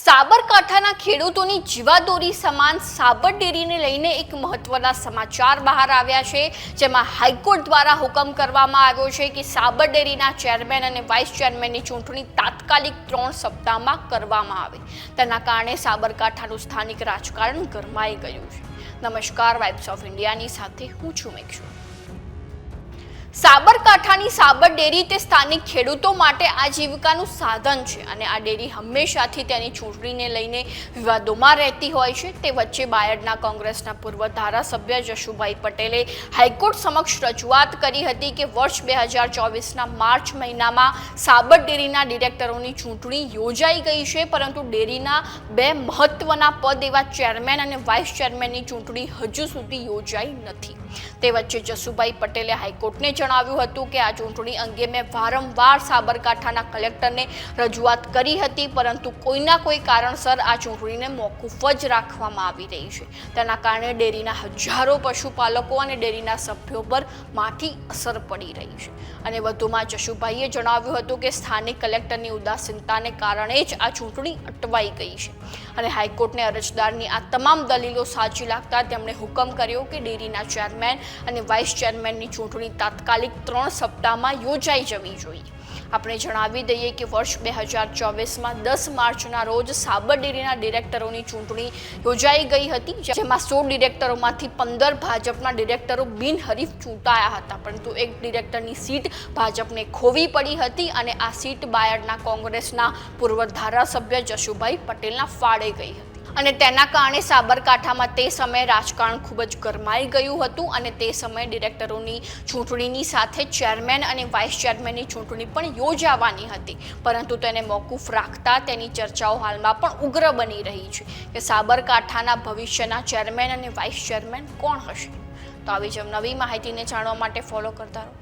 સાબરકાંઠાના ખેડૂતોની જીવાદોરી સમાન સાબર ડેરીને લઈને એક મહત્વના સમાચાર બહાર આવ્યા છે, જેમાં હાઈકોર્ટ દ્વારા હુકમ કરવામાં આવ્યો છે કે સાબર ડેરીના ચેરમેન અને વાઇસ ચેરમેનની ચૂંટણી તાત્કાલિક 3 સપ્તાહમાં કરવામાં આવે. તેના કારણે સાબરકાંઠાનું સ્થાનિક રાજકારણ ગરમાઈ ગયું છે. નમસ્કાર, વાઇબ્સ ઓફ ઇન્ડિયાની સાથે હું છું મેક્ષુ. સાબરકાંઠાની સાબર ડેરી તે સ્થાનિક ખેડૂતો માટે આજીવિકાનું સાધન છે અને આ ડેરી હંમેશાથી તેની ચૂંટણીને લઈને વિવાદોમાં રહેતી હોય છે. તે વચ્ચે બાયડના કોંગ્રેસના પૂર્વ ધારાસભ્ય જશુભાઈ પટેલે હાઈકોર્ટ સમક્ષ રજૂઆત કરી હતી કે વર્ષ 2024ના માર્ચ મહિનામાં સાબર ડેરીના ડિરેક્ટરોની ચૂંટણી યોજાઈ ગઈ છે, પરંતુ ડેરીના 2 મહત્વના પદ એવા ચેરમેન અને વાઇસ ચેરમેનની ચૂંટણી હજુ સુધી યોજાઈ નથી. તે વચ્ચે જશુભાઈ પટેલે હાઈકોર્ટને જણાવ્યું હતું કે આ ચૂંટણી અંગે મેં વારંવાર સાબરકાંઠાના કલેક્ટરને રજૂઆત કરી હતી, પરંતુ કોઈના કોઈ કારણસર આ ચૂંટણીને મોકૂફ જ રાખવામાં આવી રહી છે. તેના કારણે ડેરીના હજારો પશુપાલકો અને ડેરીના સભ્યો પર માઠી અસર પડી રહી છે. અને વધુમાં જશુભાઈએ જણાવ્યું હતું કે સ્થાનિક કલેક્ટરની ઉદાસીનતાને કારણે જ આ ચૂંટણી અટવાઈ ગઈ છે અને હાઈકોર્ટને અરજદારની આ તમામ દલીલો સાચી લાગતા તેમણે હુકમ કર્યો કે ડેરીના ચેરમેન અને વાઇસ ચેરમેનની ચૂંટણી તાત્કાલિક 3 સપ્તાહમાં યોજાઈ જવી જોઈએ. આપણે જણાવી દઈએ કે વર્ષ 2024માં 10 માર્ચના રોજ સાબર ડેરીના ડિરેક્ટરોની ચૂંટણી યોજાઈ ગઈ હતી, જેમાં 100 ડિરેક્ટરોમાંથી 15 ભાજપના ડિરેક્ટરો બિનહરીફ ચૂંટાયા હતા, પરંતુ એક ડિરેક્ટરની સીટ ભાજપને ખોવી પડી હતી અને આ સીટ બાયડના કોંગ્રેસના પૂર્વ ધારાસભ્ય જશુભાઈ પટેલના ફાળે ગઈ હતી. અને તેના કારણે સાબરકાંઠામાં તે સમયે રાજકારણ ખૂબ જ ગરમાઈ ગયું હતું અને તે સમયે ડિરેક્ટરોની ચૂંટણીની સાથે ચેરમેન અને વાઇસ ચેરમેનની ચૂંટણી પણ યોજાવાની હતી, પરંતુ તેને મોકૂફ રાખતા તેની ચર્ચાઓ હાલમાં પણ ઉગ્ર બની રહી છે કે સાબરકાંઠાના ભવિષ્યના ચેરમેન અને વાઇસ ચેરમેન કોણ હશે. તો આવી જ નવી માહિતીને જાણવા માટે ફોલો કરતા રહો.